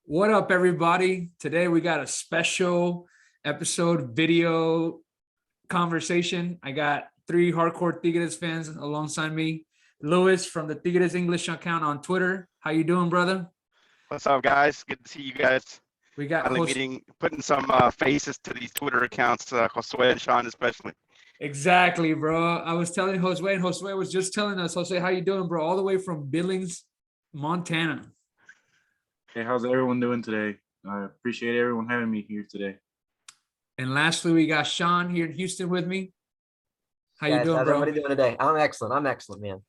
What up, everybody? Today we got a special episode video conversation. I got three hardcore Tigres fans alongside me. Louis from the Tigres English account on Twitter. How you doing, brother? What's up, guys? Good to see you guys. We got Finally host. putting some faces to these Twitter accounts, Josue and Sean especially. Exactly, bro. I was telling Josue, and Josue was just telling us, Josue, how you doing, bro? All the way from Billings, Montana. Hey, how's everyone doing today? I appreciate everyone having me here today. And lastly, we got Sean here in Houston with me. How you Guys, doing, how's bro? everybody doing today? I'm excellent, man.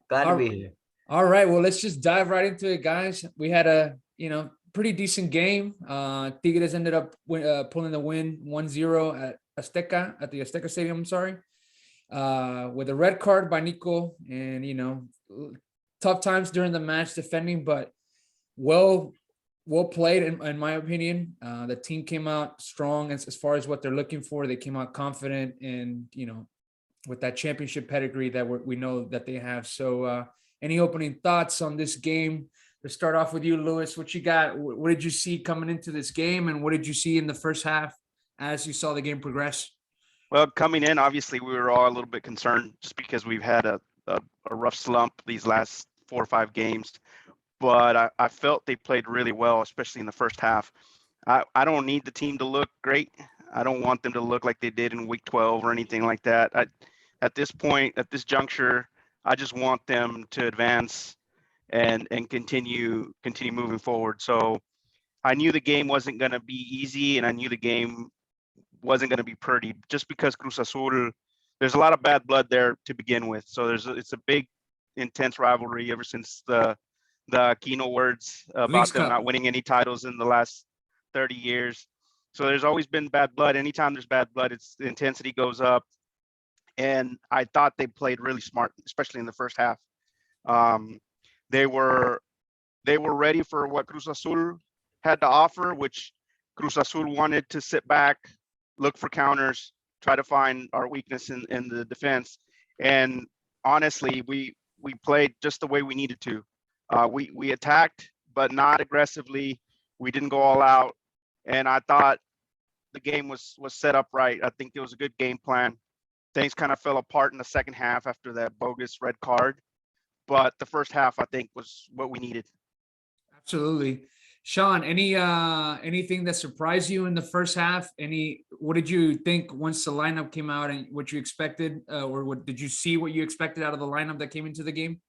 Glad to be here. All right, well, let's just dive right into it, guys. We had a pretty decent game. Tigres ended up pulling the win 1-0 at the Azteca Stadium. I'm sorry, with a red card by Nico, and tough times during the match defending, but well played in my opinion. The team came out strong as far as what they're looking for. They came out confident, and with that championship pedigree that we know that they have. So. Any opening thoughts on this game? Let's start off with you, Louis. What you got? What did you see coming into this game, and what did you see in the first half as you saw the game progress? Well, coming in, obviously, we were all a little bit concerned just because we've had a rough slump these last 4 or 5 games. But I felt they played really well, especially in the first half. I don't need the team to look great. I don't want them to look like they did in week 12 or anything like that. At this point, at this juncture, I just want them to advance and continue moving forward. So I knew the game wasn't going to be easy, and I knew the game wasn't going to be pretty, just because Cruz Azul, there's a lot of bad blood there to begin with. So it's a big, intense rivalry ever since the Aquino words about them not winning any titles in the last 30 years. So there's always been bad blood. Anytime there's bad blood, the intensity goes up. And I thought they played really smart, especially in the first half. They were ready for what Cruz Azul had to offer, which Cruz Azul wanted to sit back, look for counters, try to find our weakness in the defense. And honestly, we played just the way we needed to. We attacked, but not aggressively. We didn't go all out. And I thought the game was set up right. I think it was a good game plan. Things kind of fell apart in the second half after that bogus red card. But the first half, I think, was what we needed. Absolutely. Sean, anything that surprised you in the first half? What did you think once the lineup came out and what you expected? Or what did you see what you expected out of the lineup that came into the game?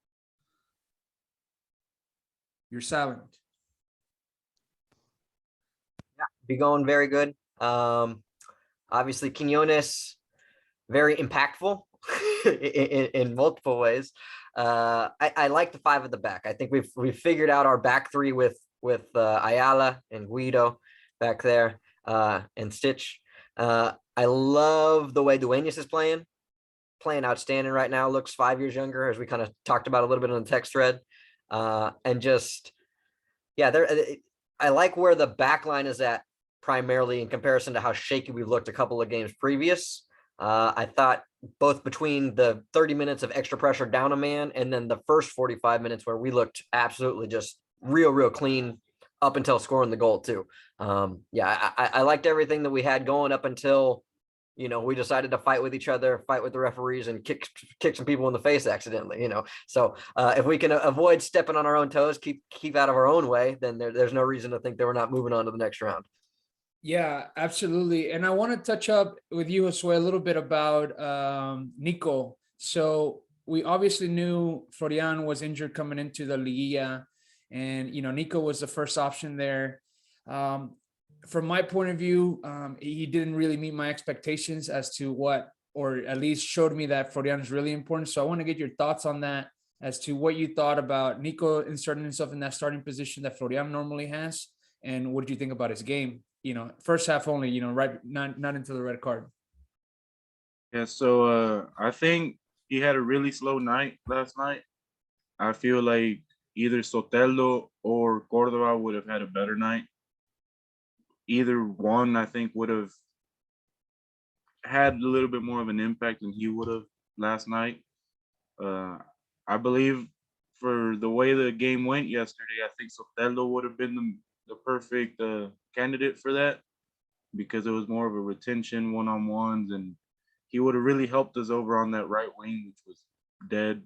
You're silent. Yeah, be going very good. Obviously, Quinones, very impactful in multiple ways. I like the 5 at the back. I think we've figured out our back 3 with Ayala and Guido back there, and Stitch. I love the way Duenas is playing outstanding right now. Looks 5 years younger, as we kind of talked about a little bit on the text thread. And just, yeah, I like where the back line is at, primarily in comparison to how shaky we've looked a couple of games previous. I thought both between the 30 minutes of extra pressure down a man and then the first 45 minutes where we looked absolutely just real clean up until scoring the goal too. I liked everything that we had going up until, we decided to fight with each other, fight with the referees, and kick some people in the face accidentally, So if we can avoid stepping on our own toes, keep out of our own way, then there's no reason to think that we're not moving on to the next round. Yeah, absolutely. And I want to touch up with you, Josue, a little bit about Nico. So we obviously knew Florian was injured coming into the Liguilla, and Nico was the first option there. From my point of view, he didn't really meet my expectations as to what, or at least showed me that Florian is really important. So I want to get your thoughts on that, as to what you thought about Nico inserting himself in that starting position that Florian normally has, and what did you think about his game? First half only, right, not into the red card. Yeah, so I think he had a really slow night last night. I feel like either Sotelo or Cordova would have had a better night. Either one, I think, would have had a little bit more of an impact than he would have last night. I believe for the way the game went yesterday, I think Sotelo would have been the perfect candidate for that because it was more of a retention one-on-ones, and he would have really helped us over on that right wing, which was dead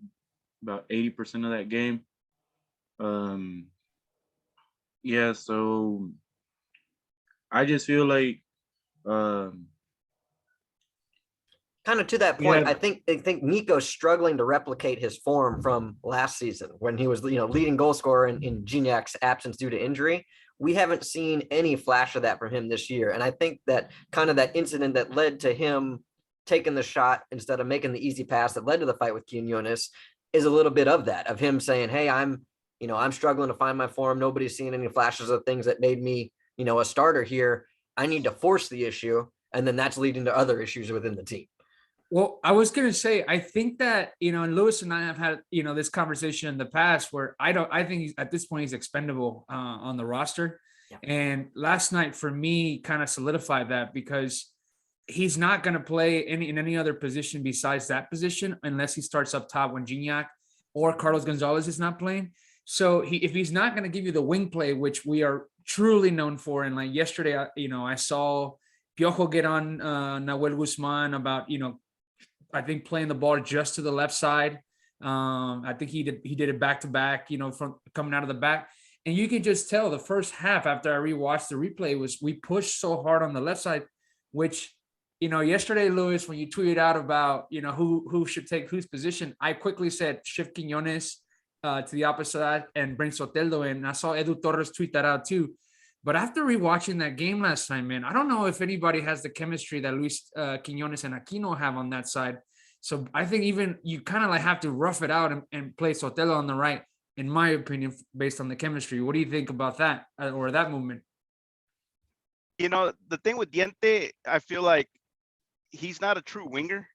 about 80% of that game. Yeah, so I just feel like kind of to that we point, have I think Nico's struggling to replicate his form from last season when he was, leading goal scorer in Giniac's absence due to injury. We haven't seen any flash of that from him this year. And I think that kind of that incident that led to him taking the shot instead of making the easy pass that led to the fight with Quinones is a little bit of that, of him saying, hey, I'm struggling to find my form. Nobody's seeing any flashes of things that made me, a starter here. I need to force the issue. And then that's leading to other issues within the team. Well, I was going to say, I think that, and Lewis and I have had, this conversation in the past where I think he's, at this point, he's expendable on the roster. Yeah. And last night for me kind of solidified that because he's not going to play in any other position besides that position unless he starts up top when Gignac or Carlos Gonzalez is not playing. So if he's not going to give you the wing play, which we are truly known for, and like yesterday, I saw Piojo get on Nahuel Guzman about, I think playing the ball just to the left side. I think he did it back to back, from coming out of the back. And you can just tell the first half after I rewatched the replay was we pushed so hard on the left side, which, yesterday, Lewis, when you tweeted out about, who should take whose position, I quickly said shift Quinones to the opposite side and bring Soteldo in. And I saw Edu Torres tweet that out too. But after rewatching that game last time, man, I don't know if anybody has the chemistry that Luis Quinones and Aquino have on that side. So I think even you kind of like have to rough it out and play Sotelo on the right, in my opinion, based on the chemistry. What do you think about that or that movement? The thing with Diente, I feel like he's not a true winger.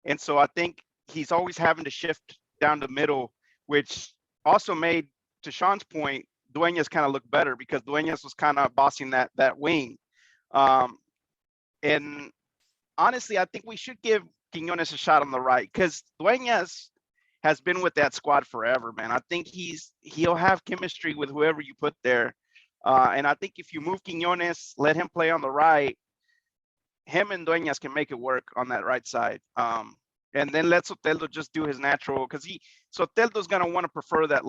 And so I think he's always having to shift down the middle, which also made, to Sean's point, Dueñas kind of look better because Dueñas was kind of bossing that wing. And honestly, I think we should give Quinones a shot on the right because Dueñas has been with that squad forever, man. I think he'll have chemistry with whoever you put there. And I think if you move Quinones, let him play on the right, him and Dueñas can make it work on that right side. And then let Soteldo just do his natural, because Soteldo's gonna want to prefer the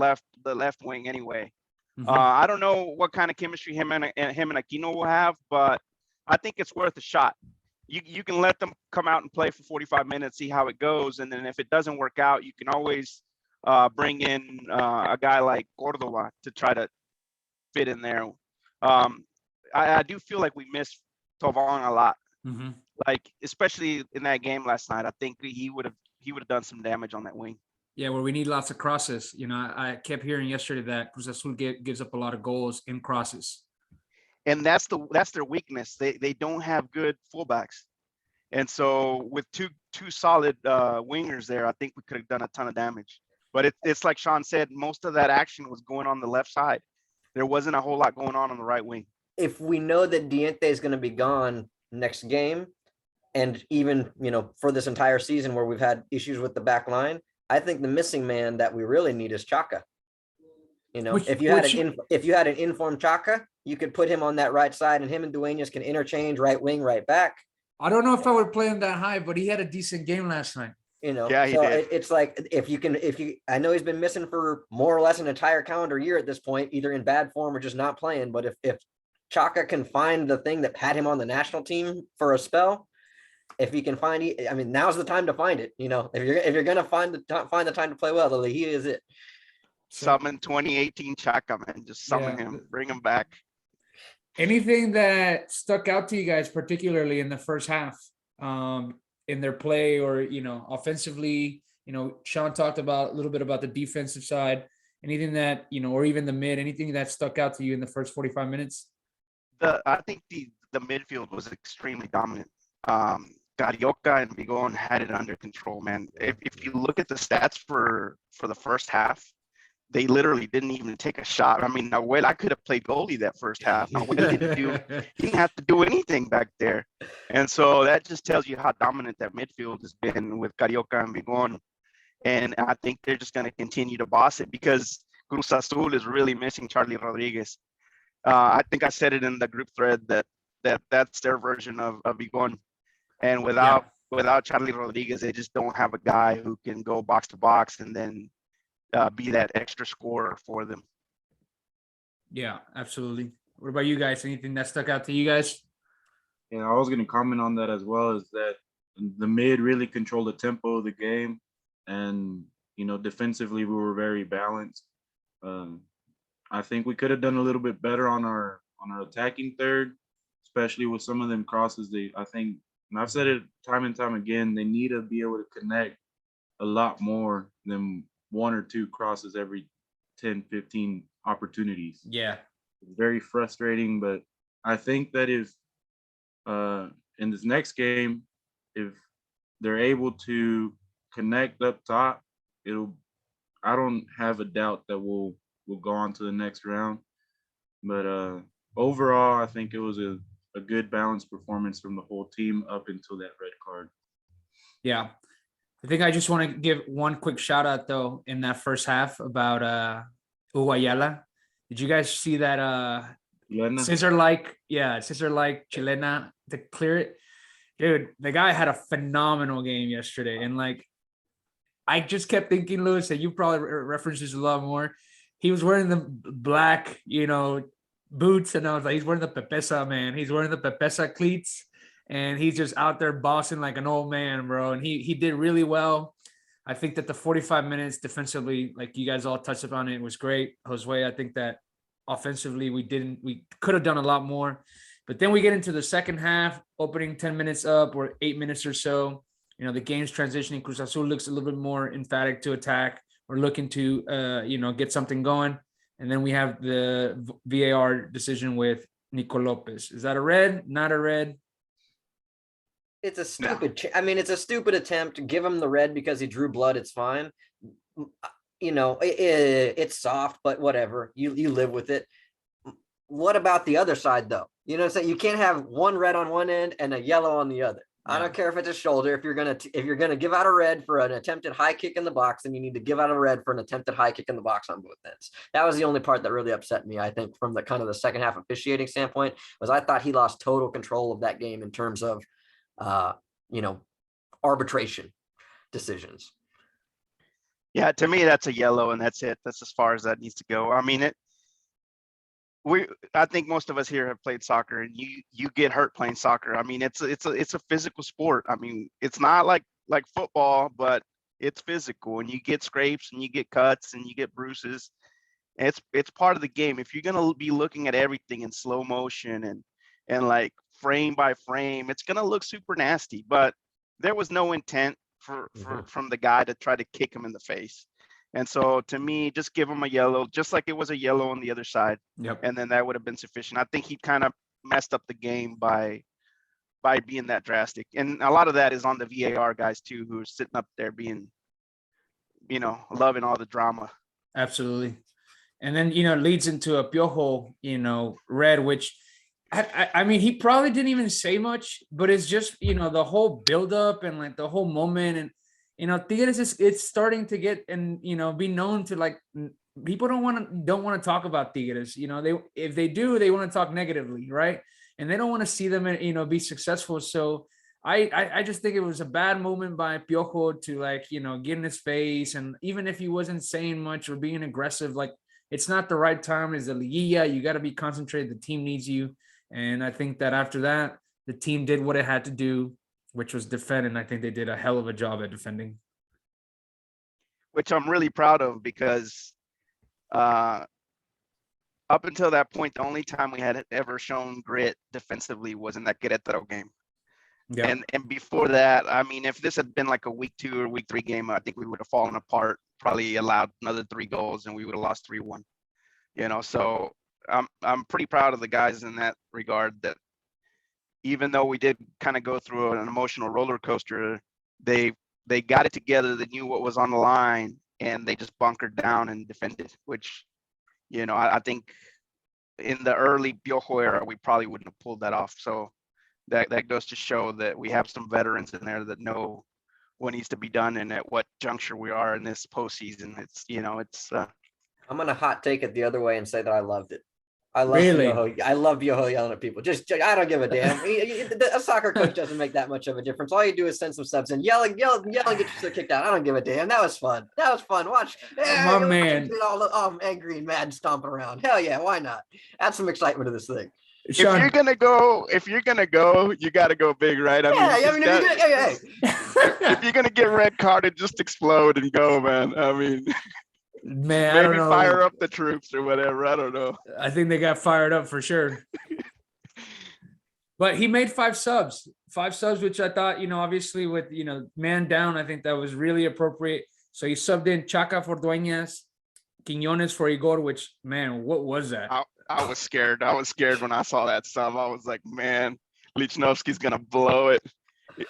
left wing anyway. Mm-hmm. I don't know what kind of chemistry him and Aquino will have, but I think it's worth a shot. You can let them come out and play for 45 minutes, see how it goes, and then if it doesn't work out, you can always bring in a guy like Cordova to try to fit in there. I do feel like we missed Tovan a lot, like especially in that game last night. I think he would have done some damage on that wing. Yeah, where we need lots of crosses. I kept hearing yesterday that Cruz Azul gives up a lot of goals in crosses. And that's their weakness. They don't have good fullbacks. And so with two solid wingers there, I think we could have done a ton of damage. But it's like Sean said, most of that action was going on the left side. There wasn't a whole lot going on the right wing. If we know that Diente is going to be gone next game, and even, for this entire season where we've had issues with the back line, I think the missing man that we really need is Chaka. If you had an informed Chaka, you could put him on that right side, and him and Dueñas can interchange right wing, right back. I don't know if I would play him that high, but he had a decent game last night. Yeah, he so did. It's like I know he's been missing for more or less an entire calendar year at this point, either in bad form or just not playing. But if Chaka can find the thing that had him on the national team for a spell, if he can find, now's the time to find it. If you're gonna find the time to play well, he is it. Summon 2018 Chaka, man. Just summon him, bring him back. Anything that stuck out to you guys, particularly in the first half, in their play or, offensively? Sean talked about a little bit about the defensive side. Anything that, or even the mid, anything that stuck out to you in the first 45 minutes? I think the midfield was extremely dominant. Carioca and Bigon had it under control, man. If you look at the stats for the first half, they literally didn't even take a shot. Nahuel, I could have played goalie that first half. Nahuel he didn't have to do anything back there. And so that just tells you how dominant that midfield has been with Carioca and Bigon. And I think they're just going to continue to boss it because Cruz Azul is really missing Charlie Rodriguez. I think I said it in the group thread that's their version of Bigon. And without Charlie Rodriguez, they just don't have a guy who can go box to box and then be that extra scorer for them. Yeah, absolutely. What about you guys? Anything that stuck out to you guys? Yeah, I was going to comment on that as well. Is that the mid really controlled the tempo of the game, and defensively we were very balanced. I think we could have done a little bit better on our attacking third, especially with some of them crosses. I think, and I've said it time and time again, they need to be able to connect a lot more than one or two crosses every 10, 15 opportunities. Yeah. It's very frustrating, but I think that if in this next game, if they're able to connect up top, I don't have a doubt that we'll go on to the next round. But overall, I think it was a good balanced performance from the whole team up until that red card. Yeah. I think I just want to give one quick shout out though in that first half about Uguayala. Did you guys see that scissor like Chilena to clear it? Dude, the guy had a phenomenal game yesterday. And like I just kept thinking, Lewis, that you probably referenced this a lot more. He was wearing the black, boots, and I was like, he's wearing the Pepesa, man. He's wearing the Pepesa cleats, and he's just out there bossing like an old man, bro. And he did really well. I think that the 45 minutes defensively, like you guys all touched upon it, was great. Josue, I think that offensively we could have done a lot more. But then we get into the second half, opening 10 minutes up or 8 minutes or so. The game's transitioning. Cruz Azul looks a little bit more emphatic to attack. We're looking to, get something going. And then we have the VAR decision with Nico Lopez. Is that a red? Not a red? It's a stupid. It's a stupid attempt to give him the red because he drew blood. It's fine. It's soft, but whatever. You live with it. What about the other side, though? You know what I'm saying? You can't have one red on one end and a yellow on the other. I don't care if it's a shoulder. If you're gonna give out a red for an attempted high kick in the box, then you need to give out a red for an attempted high kick in the box on both ends. That was the only part that really upset me. I think from the kind of the second half officiating standpoint was I thought he lost total control of that game in terms of, arbitration decisions. Yeah, to me that's a yellow, and that's it. That's as far as that needs to go. I mean, I think most of us here have played soccer, and you get hurt playing soccer. I mean, it's a physical sport. I mean, it's not like football, but it's physical, and you get scrapes and you get cuts and you get bruises. It's part of the game. If you're gonna be looking at everything in slow motion and like frame by frame, it's gonna look super nasty. But there was no intent from the guy to try to kick him in the face. And so to me, just give him a yellow, just like it was a yellow on the other side. Yep. And then that would have been sufficient. I think he kind of messed up the game by being that drastic. And a lot of that is on the VAR guys too, who are sitting up there being, loving all the drama. Absolutely. And then, it leads into a Piojo, red, which I mean, he probably didn't even say much, but it's just, the whole buildup and like the whole moment. And, Tigres it's starting to get and, be known to like people don't want to talk about Tigres. If they do, they want to talk negatively. Right. And they don't want to see them, be successful. So I just think it was a bad moment by Piojo to like, get in his face. And even if he wasn't saying much or being aggressive, like it's not the right time. It's a Liguilla. You got to be concentrated. The team needs you. And I think that after that, the team did what it had to do, which was defend. And I think they did a hell of a job at defending. Which I'm really proud of because up until that point, the only time we had ever shown grit defensively was in that Querétaro game. Yeah. And before that, I mean, if this had been like a week 2 or week 3 game, I think we would have fallen apart, probably allowed another 3 goals and we would have lost 3-1. So I'm pretty proud of the guys in that regard, that even though we did kind of go through an emotional roller coaster, they got it together. They knew what was on the line and they just bunkered down and defended, which, I think in the early Piojo era, we probably wouldn't have pulled that off. So that goes to show that we have some veterans in there that know what needs to be done and at what juncture we are in this postseason. I'm going to hot take it the other way and say that I loved it. I love Really? Piojo. I love Piojo yelling at people. I don't give a damn. A soccer coach doesn't make that much of a difference. All you do is send some subs and yell, get your kicked out. I don't give a damn. That was fun. Watch. My man. All angry and mad and stomping around. Hell yeah, why not? Add some excitement to this thing. If you're gonna go, you gotta go big, right? If you're gonna get red carded, just explode and go, man. I mean, man, I maybe don't know. fire up the troops or whatever. I don't know. I think they got fired up for sure. But he made 5 subs, which I thought, obviously with, man down, I think that was really appropriate. So he subbed in Chaka for Dueñas, Quiñones for Igor, which, man, what was that? I was scared. I was scared when I saw that sub. I was like, man, Lichnowsky's going to blow it.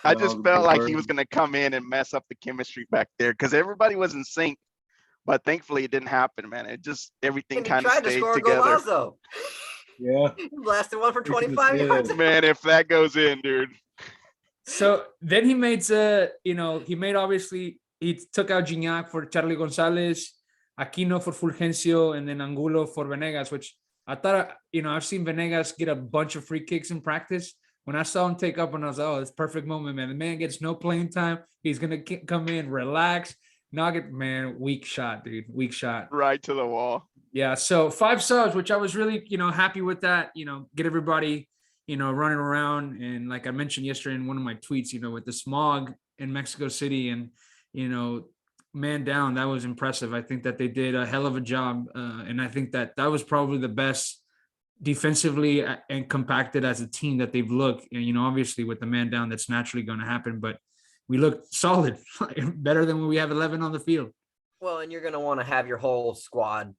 I just felt like he was going to come in and mess up the chemistry back there because everybody was in sync. But thankfully, it didn't happen, man. It just, everything kind of stayed together. Yeah. He blasted one for 25 yards. Man, if that goes in, dude. So then he made, obviously, he took out Gignac for Charlie Gonzalez, Aquino for Fulgencio, and then Angulo for Venegas, which I thought, I've seen Venegas get a bunch of free kicks in practice. When I saw him take up, and I was like, oh, it's perfect moment, man. The man gets no playing time. He's going to come in, relax, knock it, man. Weak shot, dude. Weak shot. Right to the wall. Yeah. So 5 subs, which I was really, happy with that, get everybody, running around. And like I mentioned yesterday in one of my tweets, with the smog in Mexico City and, man down, that was impressive. I think that they did a hell of a job. And I think that was probably the best defensively and compacted as a team that they've looked. And, obviously with the man down, that's naturally going to happen, but we looked solid, better than when we have 11 on the field. Well, and you're going to want to have your whole squad,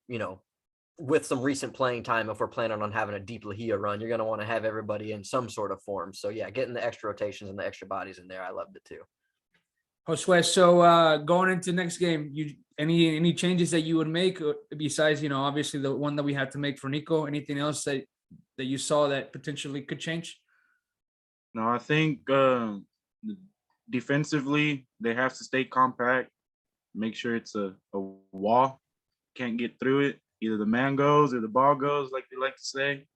with some recent playing time. If we're planning on having a deep Lehia run, you're going to want to have everybody in some sort of form. So yeah, getting the extra rotations and the extra bodies in there, I loved it too. Josue, so going into next game, any changes that you would make besides, obviously the one that we had to make for Nico? Anything else that you saw that potentially could change? No, I think defensively they have to stay compact, make sure it's a wall, can't get through it. Either the man goes or the ball goes, like they like to say,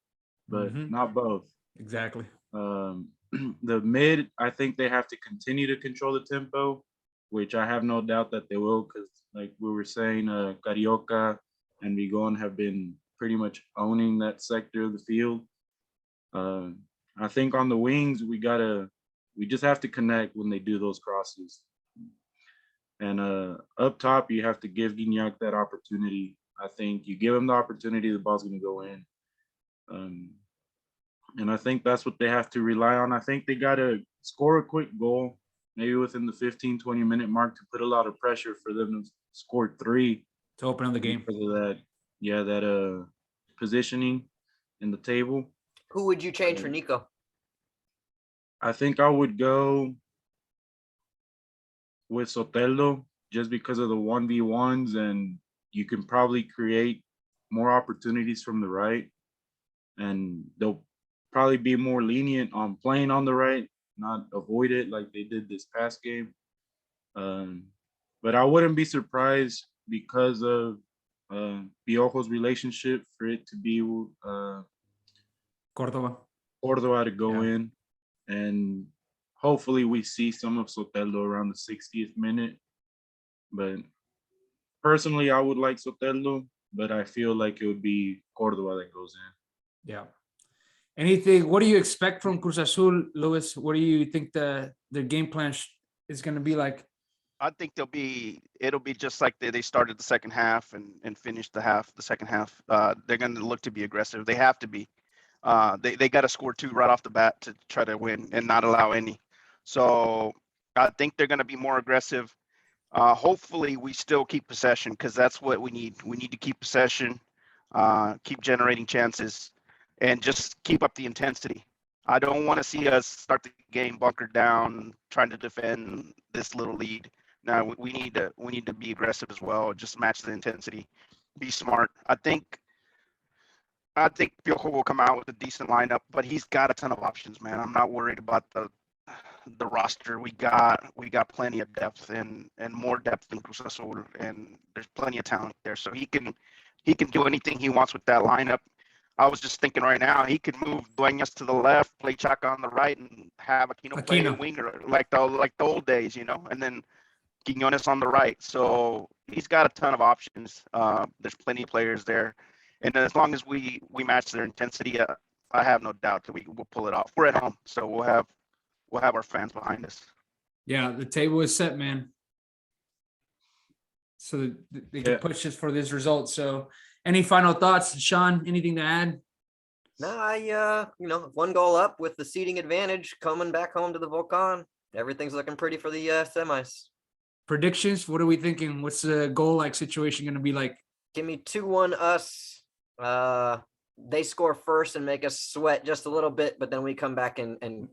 but not both. Exactly. The mid, I think they have to continue to control the tempo, which I have no doubt that they will, because like we were saying, Carioca and Vigon have been pretty much owning that sector of the field. I think on the wings, we just have to connect when they do those crosses. And up top, you have to give Gignac that opportunity. I think you give him the opportunity, the ball's going to go in. And I think that's what they have to rely on. I think they got to score a quick goal, maybe within the 15, 20-minute mark to put a lot of pressure for them to score 3. To open up the game. Because of that, positioning in the table. Who would you change for Nico? I think I would go with Soteldo just because of the 1v1s, and you can probably create more opportunities from the right, and they'll probably be more lenient on playing on the right, not avoid it like they did this past game. But I wouldn't be surprised because of Piojo's relationship for it to be Cordova to go in, and hopefully we see some of Soteldo around the 60th minute. But personally, I would like Soteldo, but I feel like it would be Cordova that goes in. Yeah. Anything? What do you expect from Cruz Azul, Luis? What do you think their game plan is going to be like? I think it'll be just like they started the second half and finished the second half. They're going to look to be aggressive. They have to be. They got to score 2 right off the bat to try to win and not allow any. So I think they're going to be more aggressive. Hopefully we still keep possession, because that's what we need. We need to keep possession, keep generating chances, and just keep up the intensity. I don't want to see us start the game bunkered down, trying to defend this little lead. Now we need to be aggressive as well. Just match the intensity, be smart. I think Piojo will come out with a decent lineup, but he's got a ton of options, man. I'm not worried about the roster. We got plenty of depth and more depth than Cruz Azul, and there's plenty of talent there. So he can do anything he wants with that lineup. I was just thinking right now, he could move Dueñas to the left, play Chaka on the right, and have Aquino play a Aquino. winger like the old days, you know, and then Quiñones on the right. So he's got a ton of options. There's plenty of players there, and as long as we match their intensity, I have no doubt that we'll pull it off. We're at home, so we'll have our fans behind us. Yeah, the table is set, man. So they can push us for this result. So, any final thoughts, Sean? Anything to add? No, one goal up with the seeding advantage coming back home to the Volcan. Everything's looking pretty for the semis. Predictions? What are we thinking? What's the goal-like situation going to be like? Give me 2-1 us. They score first and make us sweat just a little bit, but then we come back and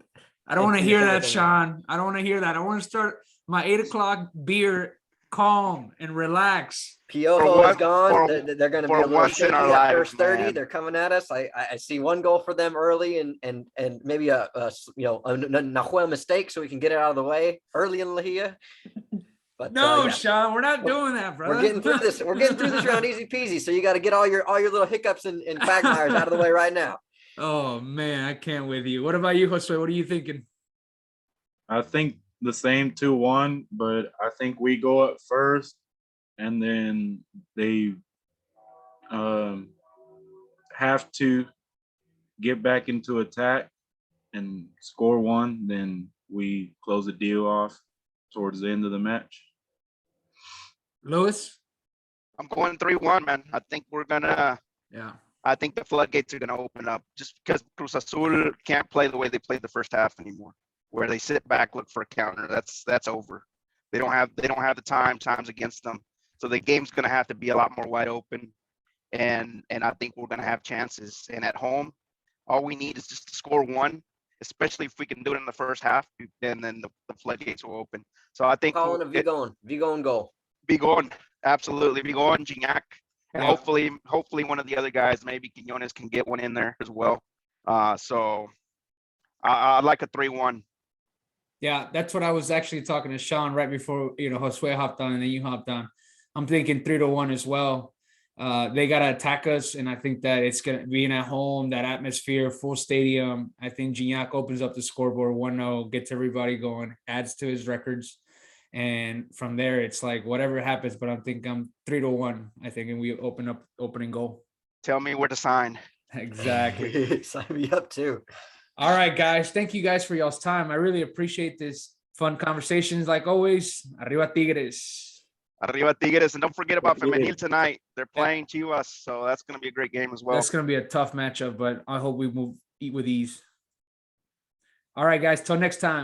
I don't want to finish hear that, everything off. Sean. I don't want to hear that. I want to start my 8 o'clock beer calm and relax. Piojo is gone. They're going to be a little once in shaky our that lives, first 30. man. They're coming at us. I see 1 goal for them early and maybe a Nahuel mistake so we can get it out of the way early in Lahia. But No, yeah. Sean, we're not doing that, brother. We're getting through this. We're getting through this round easy peasy. So you got to get all your little hiccups and quagmires out of the way right now. Oh man, I can't with you. What about you, Josue? What are you thinking? I think the same 2-1, but I think we go up first, and then they have to get back into attack and score 1. Then we close the deal off towards the end of the match. Lewis? I'm going 3-1, man. I think we're gonna. Yeah. I think the floodgates are gonna open up just because Cruz Azul can't play the way they played the first half anymore, where they sit back, look for a counter. That's over. They don't have the time. Time's against them. So the game's gonna have to be a lot more wide open, and I think we're gonna have chances. And at home, all we need is just to score 1, especially if we can do it in the first half, and then the floodgates will open. So I think Calling a Vigon goal. Vigon, absolutely, Vigon, Gignac, and Yeah. hopefully one of the other guys, maybe Quiñones, can get one in there as well. So I'd like a 3-1. Yeah, that's what I was actually talking to Sean right before, Josue hopped on and then you hopped on. I'm thinking 3-1 as well. They got to attack us, and I think that it's going to be at home, that atmosphere, full stadium. I think Gignac opens up the scoreboard 1-0, gets everybody going, adds to his records. And from there, it's like whatever happens, but I'm 3-1, I think, and we opening goal. Tell me where to sign. Exactly. Sign me up too. All right, guys. Thank you guys for y'all's time. I really appreciate this fun conversations. Like always, arriba Tigres. Arriba Tigres. And don't forget about Femenil tonight. They're playing Chivas, so that's going to be a great game as well. That's going to be a tough matchup, but I hope we eat with ease. All right, guys. Till next time.